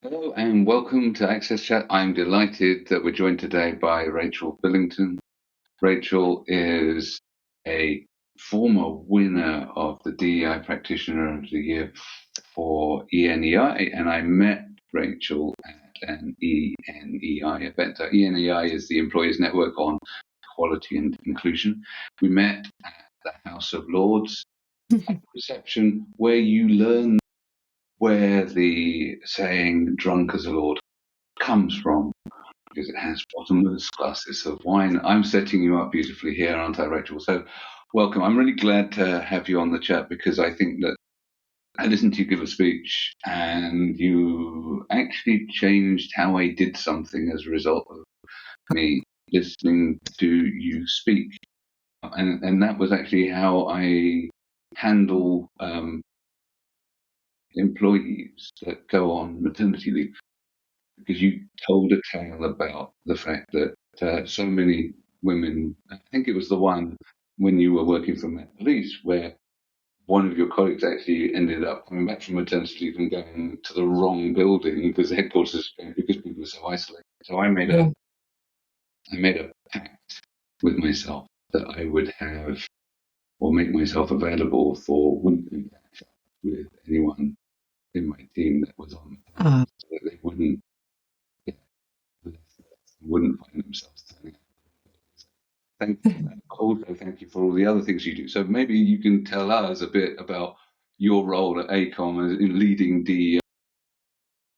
Hello and welcome to Access Chat. I'm delighted that we're joined today by Rachel Billington. Rachel is a former winner of the DEI Practitioner of the Year for ENEI, and I met Rachel at an ENEI event. So ENEI is the Employers Network on Equality and Inclusion. We met at the House of Lords reception where you learn where the saying drunk as a lord comes from, because it has bottomless glasses of wine. I'm setting you up beautifully here, aren't I, Rachel? So welcome. I'm really glad to have you on the chat, because I think that I listened to you give a speech and you actually changed how I did something as a result of me listening to you speak. And that was actually how I handle employees that go on maternity leave, because you told a tale about the fact that so many women, I think it was the one when you were working for Met Police, where one of your colleagues actually ended up coming back from maternity leave and going to the wrong building because the headquarters, because people were so isolated. So I made a pact with myself that I would have or make myself available for weekly catch up with anyone in my team that was on maternity, so that they wouldn't find themselves turning up. Thank you for that. Also, thank you for all the other things you do. So maybe you can tell us a bit about your role at AECOM in leading DEI.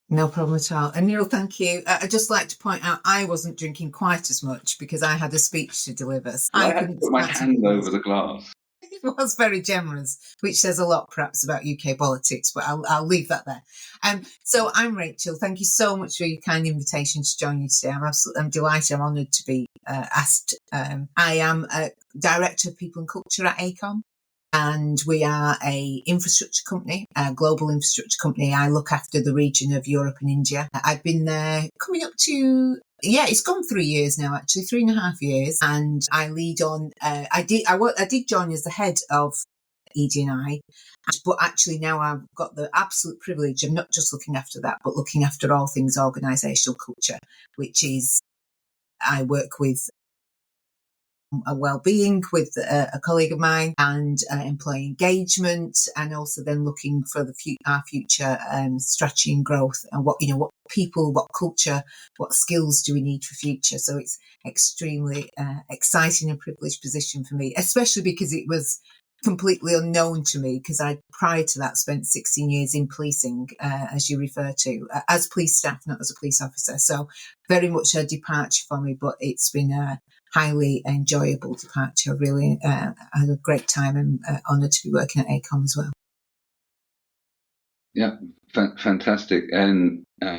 No problem at all. And Neil, thank you. I'd just like to point out I wasn't drinking quite as much because I had a speech to deliver. So I had to put my hand over the glass. It was very generous, which says a lot perhaps about UK politics, but I'll leave that there. So I'm Rachel. Thank you so much for your kind invitation to join you today. I'm delighted. I'm honoured to be asked. I am a Director of People and Culture at AECOM. And we are a infrastructure company, a global infrastructure company. I look after the region of Europe and India. I've been there coming up to, it's gone 3 years now, actually, 3.5 years. And I lead on, I did join as the head of ED&I, but actually now I've got the absolute privilege of not just looking after that, but looking after all things organisational culture, which is, I work with a well-being with a colleague of mine, and employee engagement, and also then looking for our future strategy and growth, and what people, what culture, what skills do we need for future. So it's extremely exciting and privileged position for me, especially because it was completely unknown to me, because I prior to that spent 16 years in policing, as you refer to, as police staff, not as a police officer. So very much a departure for me, but it's been a highly enjoyable departure. Really had a great time, and honoured to be working at AECOM as well. Yeah, fantastic. And I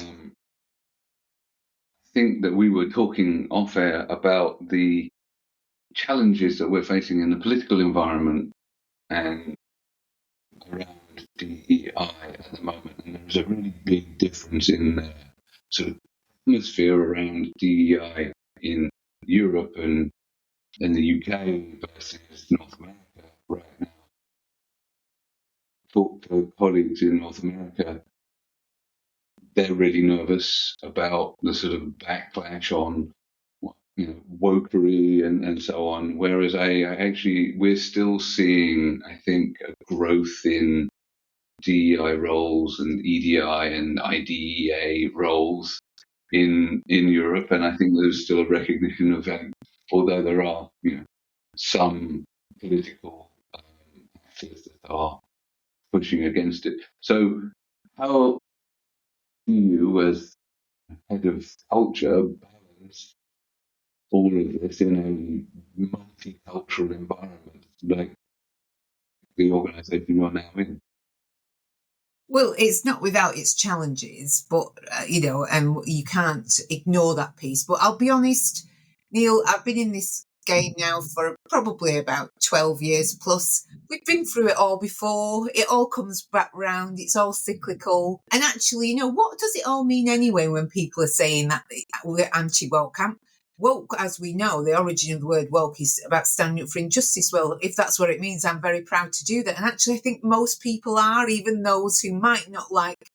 think that we were talking off air about the challenges that we're facing in the political environment and around DEI at the moment. And there's a really big difference in the sort of atmosphere around DEI in Europe and in the UK versus North America right now. Talk to colleagues in North America, they're really nervous about the sort of backlash on wokery and so on. Whereas we're still seeing, I think, a growth in DEI roles and EDI and IDEA roles in Europe, and I think there's still a recognition of that, although there are some political actors that are pushing against it. So how do you, as head of culture, balance all of this in a multicultural environment like the organisation you're now in? Well, it's not without its challenges, but, and you can't ignore that piece. But I'll be honest, Neil, I've been in this game now for probably about 12 years plus. We've been through it all before. It all comes back round. It's all cyclical. And actually, what does it all mean anyway when people are saying that we're anti-woke? Woke, as we know, the origin of the word woke is about standing up for injustice. Well, if that's what it means, I'm very proud to do that. And actually, I think most people are, even those who might not like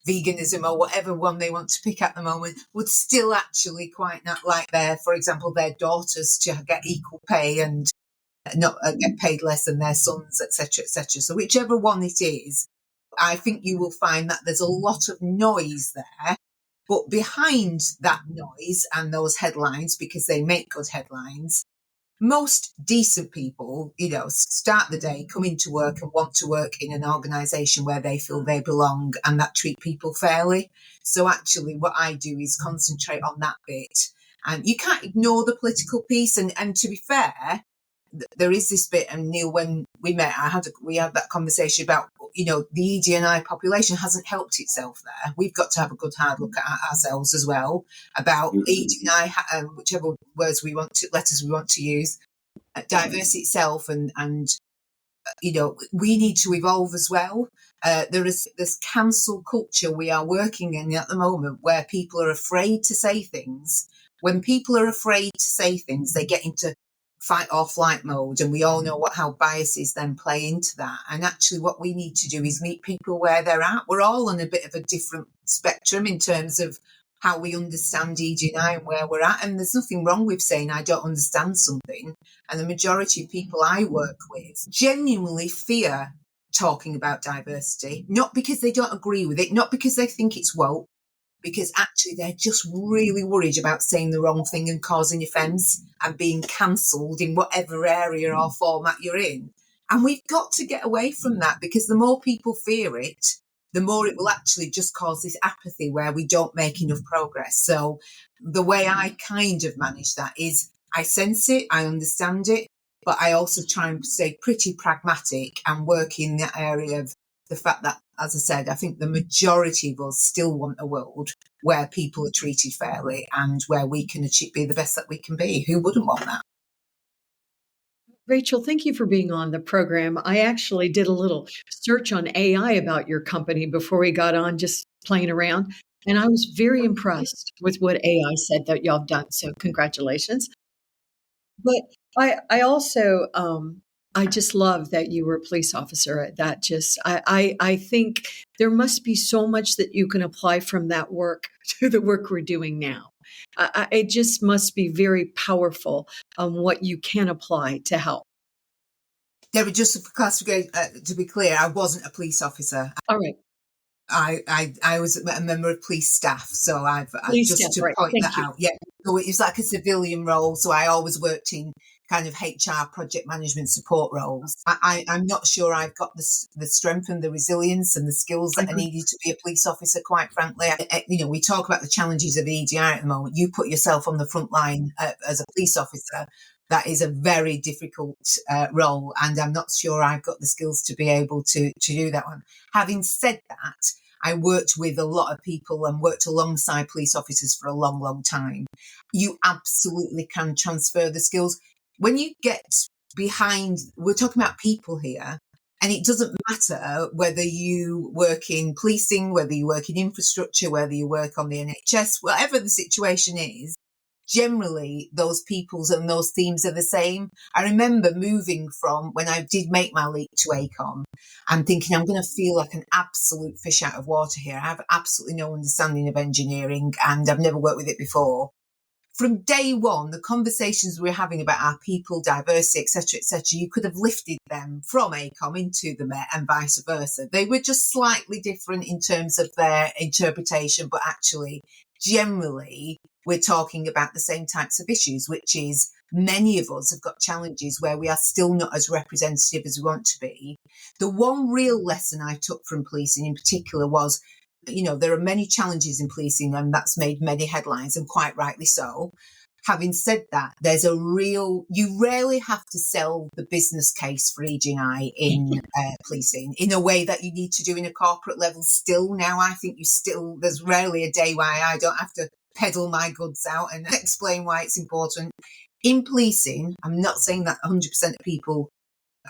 veganism or whatever one they want to pick at the moment, would still actually quite not like for example, their daughters to get equal pay and not get paid less than their sons, etc., etc. So whichever one it is, I think you will find that there's a lot of noise there. But behind that noise and those headlines, because they make good headlines, most decent people, start the day, come into work and want to work in an organisation where they feel they belong and that treat people fairly. So actually what I do is concentrate on that bit. And you can't ignore the political piece. And to be fair, there is this bit, and Neil, when we met, we had that conversation about, the ED&I population hasn't helped itself there. We've got to have a good hard look at ourselves as well about ED&I, whichever letters we want to use, diversity itself, and we need to evolve as well. There is this cancel culture we are working in at the moment where people are afraid to say things. When people are afraid to say things, they get into fight or flight mode, and we all know how biases then play into that. And actually what we need to do is meet people where they're at. We're all on a bit of a different spectrum in terms of how we understand ED&I and where we're at, and there's nothing wrong with saying I don't understand something. And the majority of people I work with genuinely fear talking about diversity, not because they don't agree with it, not because they think it's woke, because actually they're just really worried about saying the wrong thing and causing offence and being cancelled in whatever area or format you're in. And we've got to get away from that, because the more people fear it, the more it will actually just cause this apathy where we don't make enough progress. So the way I kind of manage that is I sense it, I understand it, but I also try and stay pretty pragmatic and work in that area of the fact that, as I said, I think the majority of us still want a world where people are treated fairly and where we can be the best that we can be. Who wouldn't want that? Rachel, thank you for being on the program. I actually did a little search on AI about your company before we got on, just playing around. And I was very impressed with what AI said that y'all have done. So congratulations. But I also, I just love that you were a police officer. That just, I think there must be so much that you can apply from that work to the work we're doing now. It just must be very powerful on what you can apply to help. Deborah, just for classification, to be clear, I wasn't a police officer. All right. I was a member of police staff, so I've just staff, to right. point Thank that you. out. Yeah, so it was like a civilian role. So I always worked in kind of HR project management support roles. I'm not sure I've got the strength and the resilience and the skills that I needed to be a police officer, quite frankly. We talk about the challenges of EDI at the moment. You put yourself on the front line as a police officer. That is a very difficult role, and I'm not sure I've got the skills to be able to do that one. Having said that, I worked with a lot of people and worked alongside police officers for a long, long time. You absolutely can transfer the skills. When you get behind, we're talking about people here, and it doesn't matter whether you work in policing, whether you work in infrastructure, whether you work on the NHS, whatever the situation is. Generally, those peoples and those themes are the same. I remember moving from when I did make my leap to AECOM and thinking I'm going to feel like an absolute fish out of water here. I have absolutely no understanding of engineering and I've never worked with it before. From day one, the conversations we were having about our people, diversity, etc., you could have lifted them from AECOM into the Met and vice versa. They were just slightly different in terms of their interpretation, but actually, generally, we're talking about the same types of issues, which is many of us have got challenges where we are still not as representative as we want to be. The one real lesson I took from policing in particular was, there are many challenges in policing and that's made many headlines, and quite rightly so. Having said that, you rarely have to sell the business case for ED&I in policing in a way that you need to do in a corporate level still. Now, I think there's rarely a day where I don't have to peddle my goods out and explain why it's important. In policing, I'm not saying that 100% of people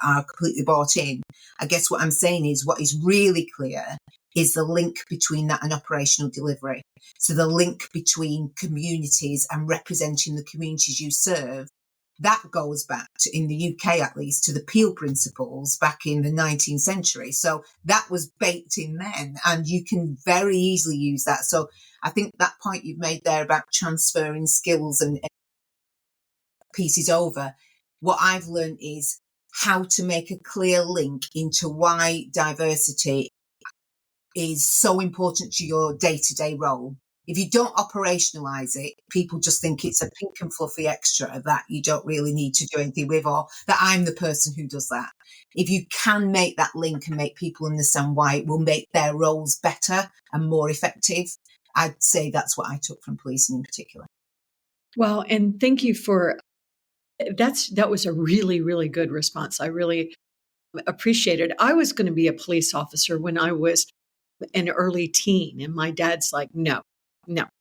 are completely bought in. I guess what I'm saying is what is really clear is the link between that and operational delivery. So the link between communities and representing the communities you serve that goes back to, in the UK at least, to the Peel principles back in the 19th century. So that was baked in then, and you can very easily use that. So I think that point you've made there about transferring skills and pieces over, what I've learned is how to make a clear link into why diversity is so important to your day-to-day role. If you don't operationalize it, people just think it's a pink and fluffy extra that you don't really need to do anything with, or that I'm the person who does that. If you can make that link and make people understand why it will make their roles better and more effective, I'd say that's what I took from policing in particular. Well, and thank you for that was a really, really good response. I really appreciate it. I was going to be a police officer when I was an early teen, and my dad's like, no.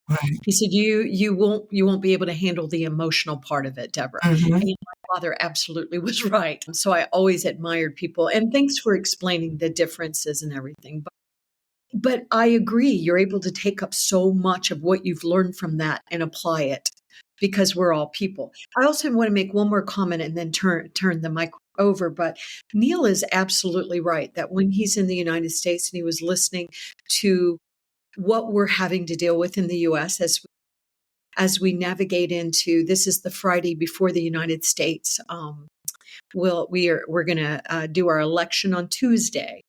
Right. He said, you won't be able to handle the emotional part of it, Deborah. Mm-hmm. And my father absolutely was right. So I always admired people, and thanks for explaining the differences and everything. But I agree, you're able to take up so much of what you've learned from that and apply it, because we're all people. I also want to make one more comment and then turn the mic over. But Neil is absolutely right that when he's in the United States and he was listening to what we're having to deal with in the U.S. as we navigate into, this is the Friday before the United States. We're going to do our election on Tuesday.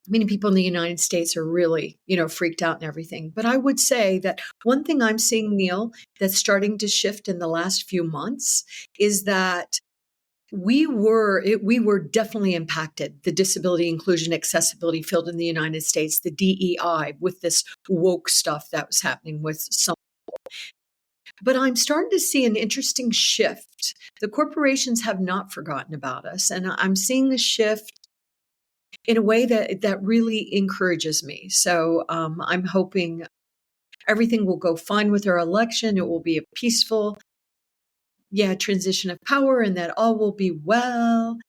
Many people in the United States are really, freaked out and everything. But I would say that one thing I'm seeing, Neil, that's starting to shift in the last few months is that we were definitely impacted, the disability inclusion accessibility field in the United States, the DEI, with this woke stuff that was happening with some people. But I'm starting to see an interesting shift. The corporations have not forgotten about us, and I'm seeing a shift in a way that really encourages me. So I'm hoping everything will go fine with our election. It will be a peaceful, transition of power, and that all will be well.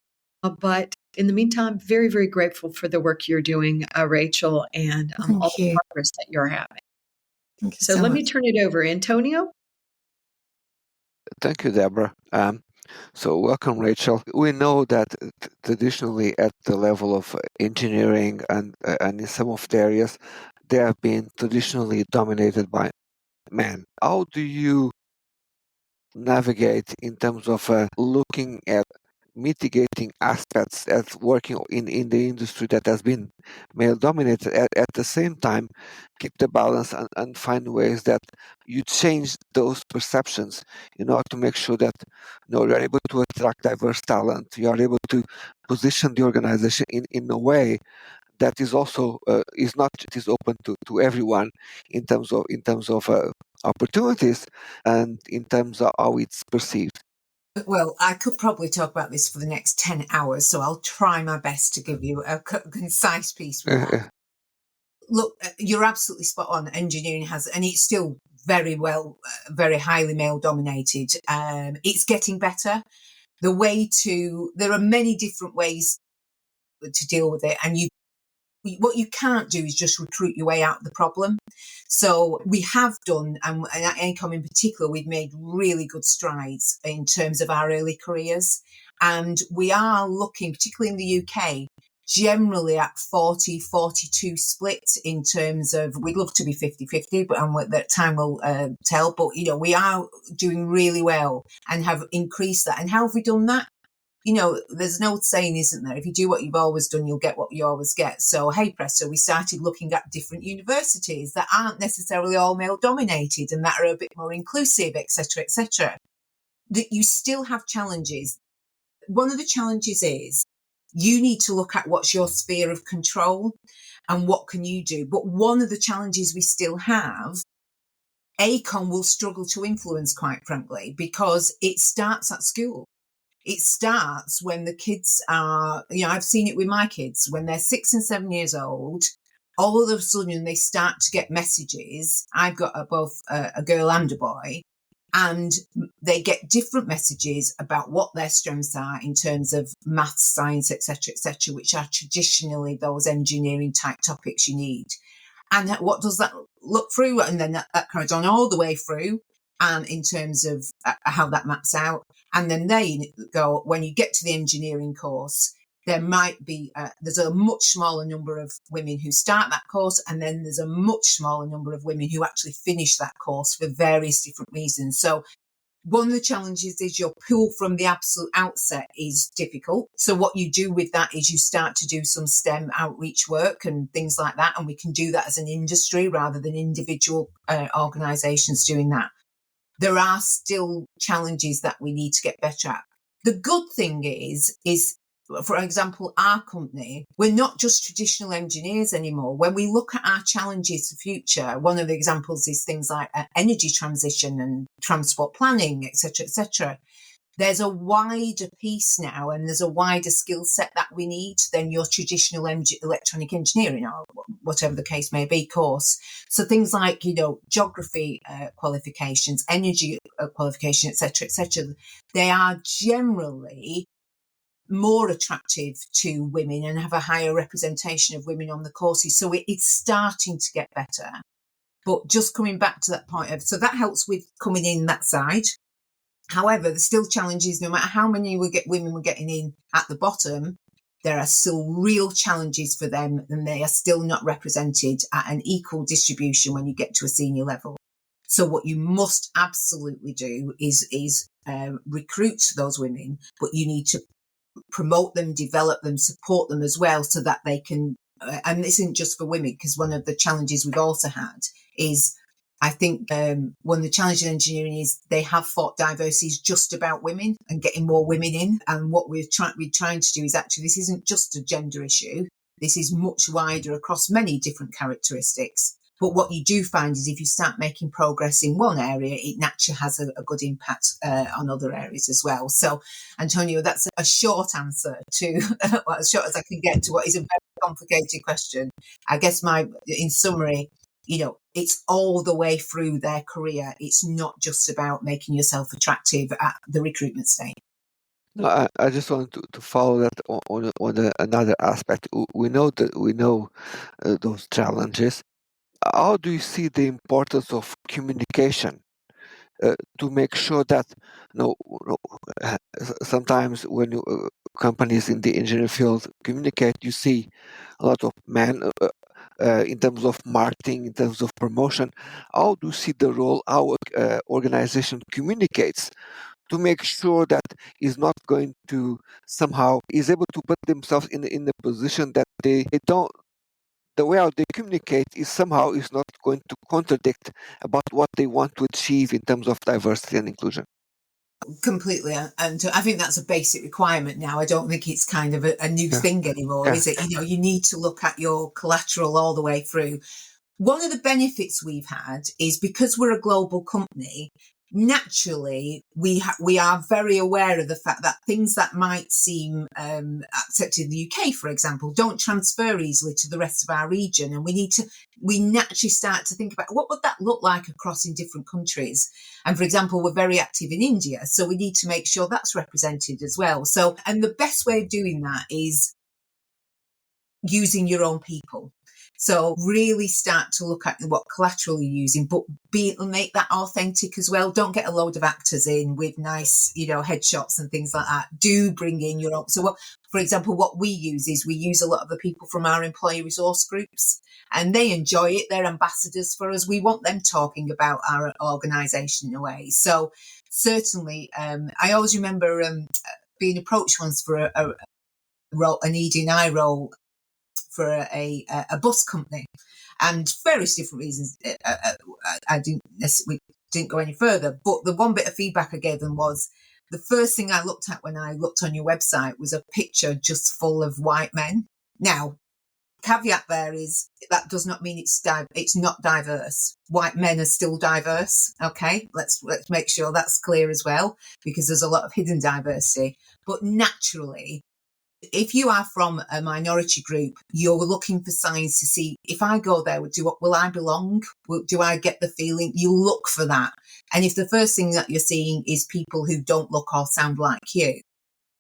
But in the meantime, very, very grateful for the work you're doing, Rachel, and all the progress that you're having. So let me turn it over. Antonio? Thank you, Deborah. So welcome, Rachel. We know that traditionally at the level of engineering and in some of the areas, they have been traditionally dominated by men. How do you navigate in terms of looking at mitigating aspects at working in the industry that has been male dominated, at the same time keep the balance and find ways that you change those perceptions in order to make sure that you're able to attract diverse talent, you are able to position the organization in a way that is also is not is open to everyone in terms of opportunities and in terms of how it's perceived. Well, I could probably talk about this for the next 10 hours, so I'll try my best to give you a concise piece with that. Look, you're absolutely spot on. Engineering has, and it's still very highly male dominated. It's getting better. There are many different ways to deal with it, and what you can't do is just recruit your way out of the problem. So we have done, and at AECOM in particular, we've made really good strides in terms of our early careers. And we are looking, particularly in the UK, generally at 40-42 split in terms of, we'd love to be 50-50, but that time will tell. But, we are doing really well and have increased that. And how have we done that? There's an old saying, isn't there? If you do what you've always done, you'll get what you always get. So, hey, presto, we started looking at different universities that aren't necessarily all male dominated and that are a bit more inclusive, etc., etc. That you still have challenges. One of the challenges is you need to look at what's your sphere of control and what can you do. But one of the challenges we still have, AECOM will struggle to influence, quite frankly, because it starts at school. It starts when the kids are, I've seen it with my kids, when they're 6 and 7 years old, all of a sudden they start to get messages. I've got both a girl and a boy, and they get different messages about what their strengths are in terms of maths, science, etc., which are traditionally those engineering type topics you need. And what does that look through? And then that carries on all the way through. and in terms of how that maps out. And then they go, when you get to the engineering course, there might be, there's a much smaller number of women who start that course, and then there's a much smaller number of women who actually finish that course for various different reasons. So one of the challenges is your pool from the absolute outset is difficult. So what you do with that is you start to do some STEM outreach work and things like that. And we can do that as an industry rather than individual organisations doing that. There are still challenges that we need to get better at. The good thing is, for example, our company, we're not just traditional engineers anymore. When we look at our challenges for future, one of the examples is things like energy transition and transport planning, etc., etc. There's a wider piece now, and there's a wider skill set that we need than your traditional electronic engineering or whatever the case may be course. So things like, geography qualifications, energy qualification, etc., etc. They are generally more attractive to women and have a higher representation of women on the courses. So it's starting to get better. But just coming back to that point so that helps with coming in that side. However, there's still challenges. No matter how many women we're getting in at the bottom, there are still real challenges for them, and they are still not represented at an equal distribution when you get to a senior level. So what you must absolutely do is recruit those women, but you need to promote them, develop them, support them as well, so that they can, and this isn't just for women, because one of the challenges we've also had is, I think one of the challenges in engineering is they have thought diversity is just about women and getting more women in. And what we're trying to do is actually, this isn't just a gender issue. This is much wider across many different characteristics. But what you do find is if you start making progress in one area, it naturally has a good impact on other areas as well. So, Antonio, that's a short answer to, well, as short as I can get to what is a very complicated question. I guess in summary, it's all the way through their career. It's not just about making yourself attractive at the recruitment stage. No, I just want to follow that on another aspect. We know those challenges. How do you see the importance of communication to make sure that sometimes when companies in the engineering field communicate, you see a lot of men in terms of marketing, in terms of promotion. How do you see the role our organization communicates to make sure that is not going to somehow is able to put themselves in the position that they don't, the way how they communicate is not going to contradict about what they want to achieve in terms of diversity and inclusion? Completely, and I think that's a basic requirement now. I don't think it's kind of a new thing anymore, is it? You need to look at your collateral all the way through. One of the benefits we've had is because we're a global company, naturally we are very aware of the fact that things that might seem accepted in the UK, for example, don't transfer easily to the rest of our region, and we naturally start to think about what would that look like across in different countries. And for example, we're very active in India, so we need to make sure that's represented as well. So, and the best way of doing that is using your own people. So really start to look at what collateral you're using, but make that authentic as well. Don't get a load of actors in with nice, headshots and things like that. Do bring in your own. So for example, what we use is we use a lot of the people from our employee resource groups, and they enjoy it. They're ambassadors for us. We want them talking about our organisation in a way. So certainly, I always remember being approached once for an ED&I role for a bus company, and various different reasons. We didn't go any further. But the one bit of feedback I gave them was the first thing I looked at when I looked on your website was a picture just full of white men. Now, caveat there is that does not mean it's not diverse. White men are still diverse. Okay, let's make sure that's clear as well, because there's a lot of hidden diversity. But naturally, if you are from a minority group, you're looking for signs to see, if I go there, will I belong? Do I get the feeling? You look for that. And if the first thing that you're seeing is people who don't look or sound like you,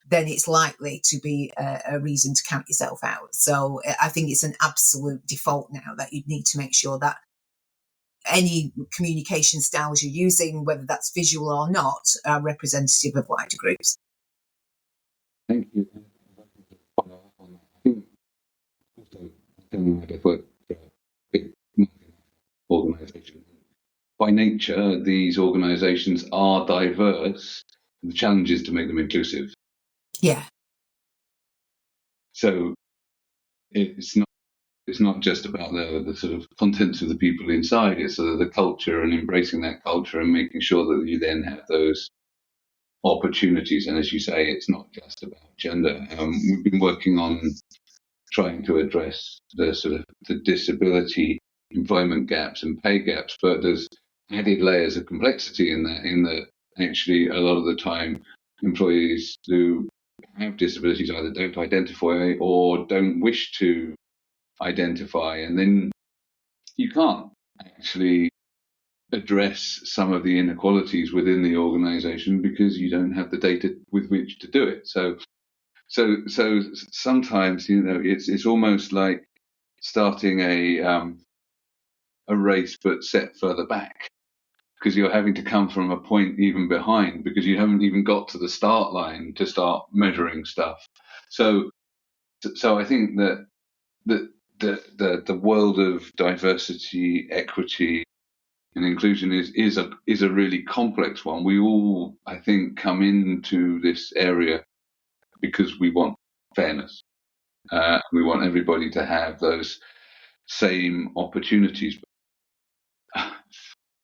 then it's likely to be a reason to count yourself out. So I think it's an absolute default now that you need to make sure that any communication styles you're using, whether that's visual or not, are representative of wider groups. Thank you. I think I work for a big organisation. By nature, these organisations are diverse. The challenge is to make them inclusive. Yeah. So it's not just about the sort of contents of the people inside. It's sort of the culture and embracing that culture and making sure that you then have those opportunities. And as you say, it's not just about gender. We've been working on trying to address the sort of the disability employment gaps and pay gaps, but there's added layers of complexity in that actually a lot of the time employees who have disabilities either don't identify or don't wish to identify, and then you can't actually address some of the inequalities within the organization because you don't have the data with which to do it. So sometimes, it's almost like starting a race but set further back, because you're having to come from a point even behind because you haven't even got to the start line to start measuring stuff. So I think that the world of diversity, equity, and inclusion is a really complex one. We all, I think, come into this area because we want fairness. We want everybody to have those same opportunities.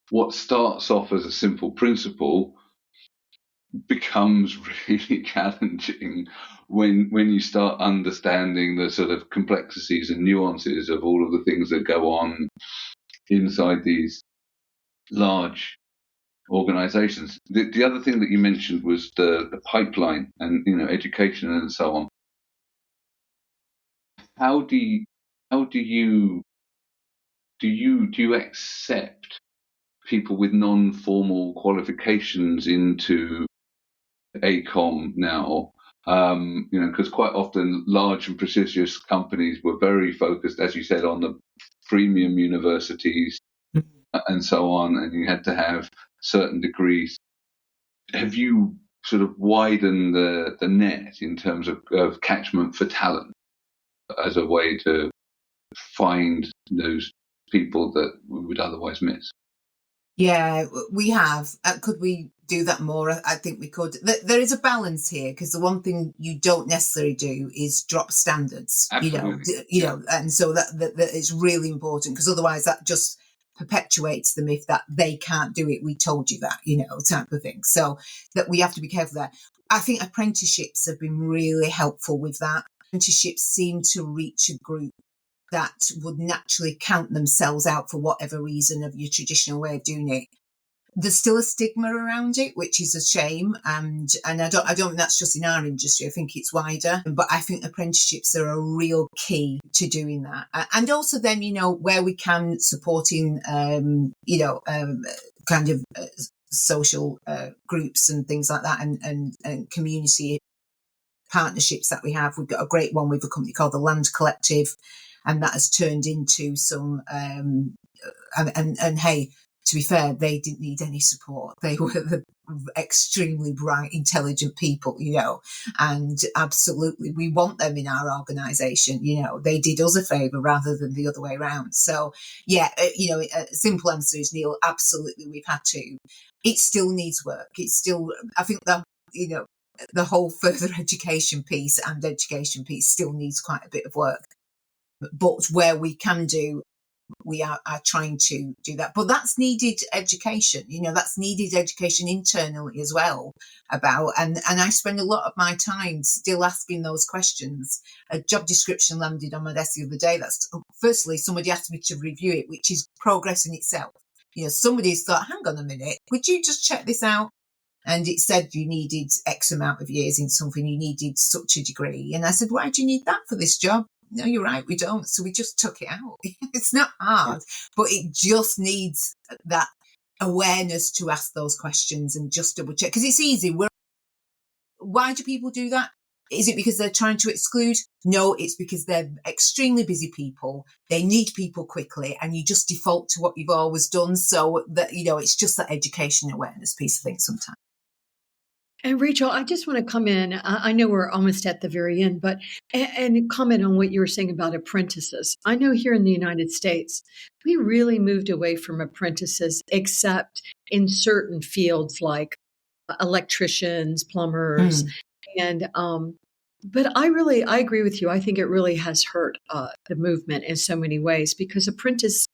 What starts off as a simple principle becomes really challenging when you start understanding the sort of complexities and nuances of all of the things that go on inside these large organizations. The other thing that you mentioned was the pipeline and education and so on. How do you accept people with non-formal qualifications into AECOM now? Because quite often large and prestigious companies were very focused, as you said, on the premium universities and so on, and you had to have certain degrees. Have you sort of widened the net in terms of catchment for talent as a way to find those people that we would otherwise miss? Yeah, we have. Could we do that more? I think we could. There is a balance here, because the one thing you don't necessarily do is drop standards. Absolutely. And so that is really important, because otherwise that just perpetuates the myth that they can't do it. We told you that, type of thing. So that we have to be careful there. I think apprenticeships have been really helpful with that. Apprenticeships seem to reach a group that would naturally count themselves out for whatever reason of your traditional way of doing it. There's still a stigma around it, which is a shame, and I don't think that's just in our industry. I think it's wider, but I think apprenticeships are a real key to doing that. And also then, where we can, supporting, kind of social groups and things like that, and community partnerships that we have. We've got a great one with a company called the Land Collective, and that has turned into some, and hey, to be fair, they didn't need any support. They were the extremely bright, intelligent people, and absolutely, we want them in our organisation. They did us a favour rather than the other way around. So, yeah, a simple answer is, Neil, absolutely, we've had to. It still needs work. It's still, I think that, the whole further education piece and education piece still needs quite a bit of work. But where we can do, we are trying to do that. But that's needed education, that's needed education internally as well about, and I spend a lot of my time still asking those questions. A job description landed on my desk the other day. That's, firstly, somebody asked me to review it, which is progress in itself. Somebody's thought, hang on a minute, would you just check this out? And it said you needed X amount of years in something, you needed such a degree. And I said, why do you need that for this job? No, you're right, we don't. So we just took it out. It's not hard, but it just needs that awareness to ask those questions and just double check. Because it's easy. Why do people do that? Is it because they're trying to exclude? No, it's because they're extremely busy people. They need people quickly, and you just default to what you've always done. So that, it's just that education awareness piece, I think, sometimes. And Rachel, I just want to come in. I know we're almost at the very end, but and comment on what you were saying about apprentices. I know here in the United States, we really moved away from apprentices, except in certain fields like electricians, plumbers, and but I agree with you. I think it really has hurt the movement in so many ways because apprenticeships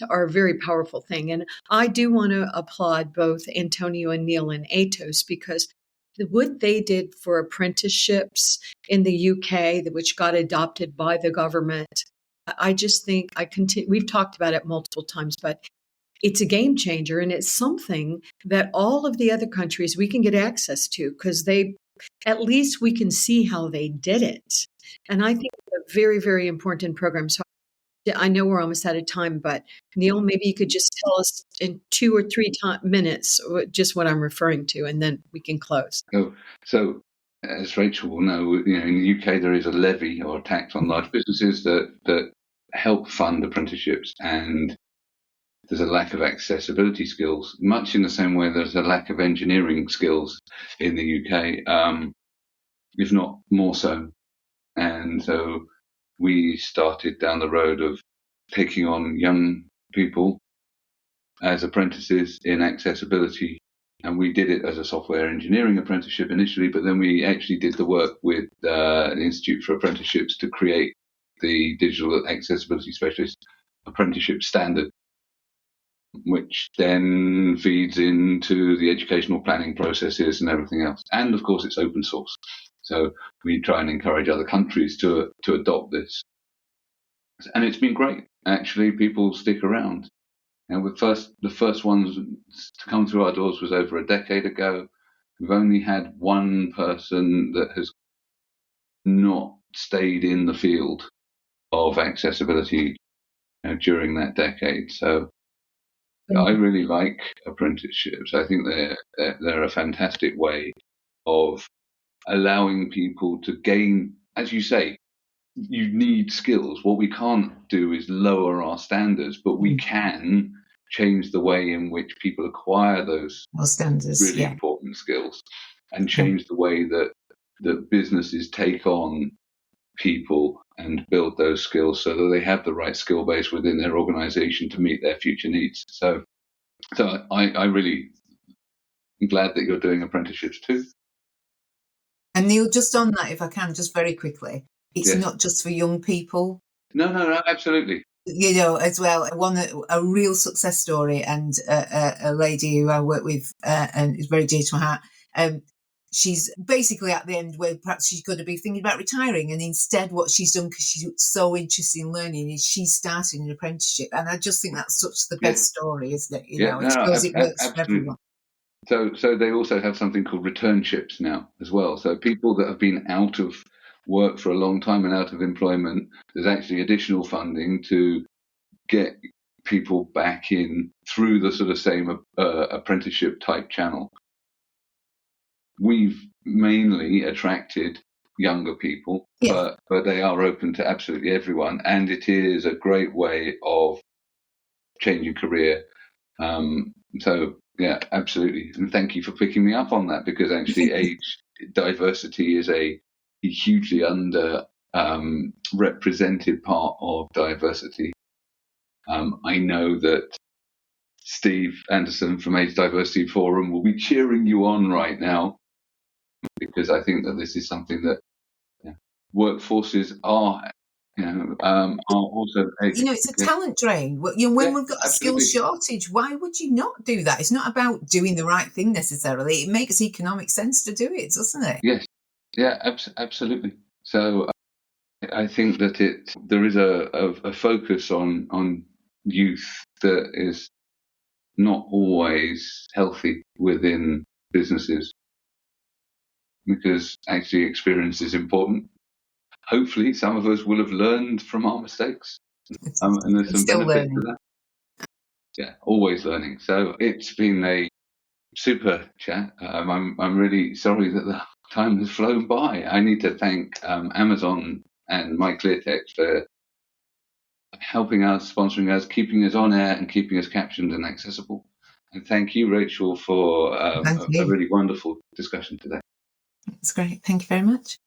are a very powerful thing. And I do want to applaud both Antonio and Neil and Atos because what they did for apprenticeships in the UK, which got adopted by the government, I just think we've talked about it multiple times, but it's a game changer, and it's something that all of the other countries we can get access to because at least we can see how they did it. And I think it's a very, very important program. So I know we're almost out of time, but Neil, maybe you could just tell us in 2 or 3 minutes just what I'm referring to, and then we can close. So as Rachel will know, in the UK there is a levy or a tax on large businesses that help fund apprenticeships, and there's a lack of accessibility skills, much in the same way there's a lack of engineering skills in the UK, if not more so. And so we started down the road of taking on young people as apprentices in accessibility. And we did it as a software engineering apprenticeship initially, but then we actually did the work with the Institute for Apprenticeships to create the Digital Accessibility Specialist Apprenticeship Standard, which then feeds into the educational planning processes and everything else. And of course, it's open source. So we try and encourage other countries to adopt this. And it's been great. Actually, people stick around. And the first ones to come through our doors was over a decade ago. We've only had one person that has not stayed in the field of accessibility during that decade. So I really like apprenticeships. I think they're a fantastic way of allowing people to gain, as you say, you need skills. What we can't do is lower our standards, but we can change the way in which people acquire those standards, really important skills, and change the way that businesses take on people and build those skills so that they have the right skill base within their organization to meet their future needs. So I really am glad that you're doing apprenticeships too. And Neil, just on that, if I can, just very quickly, it's not just for young people. No, absolutely. As well, a real success story, and a lady who I work with and is very dear to my heart. She's basically at the end where perhaps she's going to be thinking about retiring, and instead what she's done, because she's so interested in learning, is she's starting an apprenticeship. And I just think that's such the best story, isn't it? It shows it works for everyone. So they also have something called returnships now as well. So people that have been out of work for a long time and out of employment, there's actually additional funding to get people back in through the sort of same apprenticeship type channel. We've mainly attracted younger people, but they are open to absolutely everyone, and it is a great way of changing career. So yeah, absolutely, and thank you for picking me up on that, because actually age diversity is a hugely under represented part of diversity. I know that Steve Anderson from Age Diversity Forum will be cheering you on right now, because I think that this is something that workforces are also. It's a talent drain. When we've got a skills shortage, why would you not do that? It's not about doing the right thing necessarily. It makes economic sense to do it, doesn't it? Yes. Yeah, absolutely. So I think that there is a focus on youth that is not always healthy within businesses, because actually experience is important. Hopefully some of us will have learned from our mistakes, and there's some still benefit learning. to that. Yeah, always learning. So it's been a super chat. I'm really sorry that time has flown by. I need to thank Amazon and MyClearText for helping us, sponsoring us, keeping us on air, and keeping us captioned and accessible. And thank you, Rachel, for Thank a you. really wonderful discussion today. It's great. Thank you very much.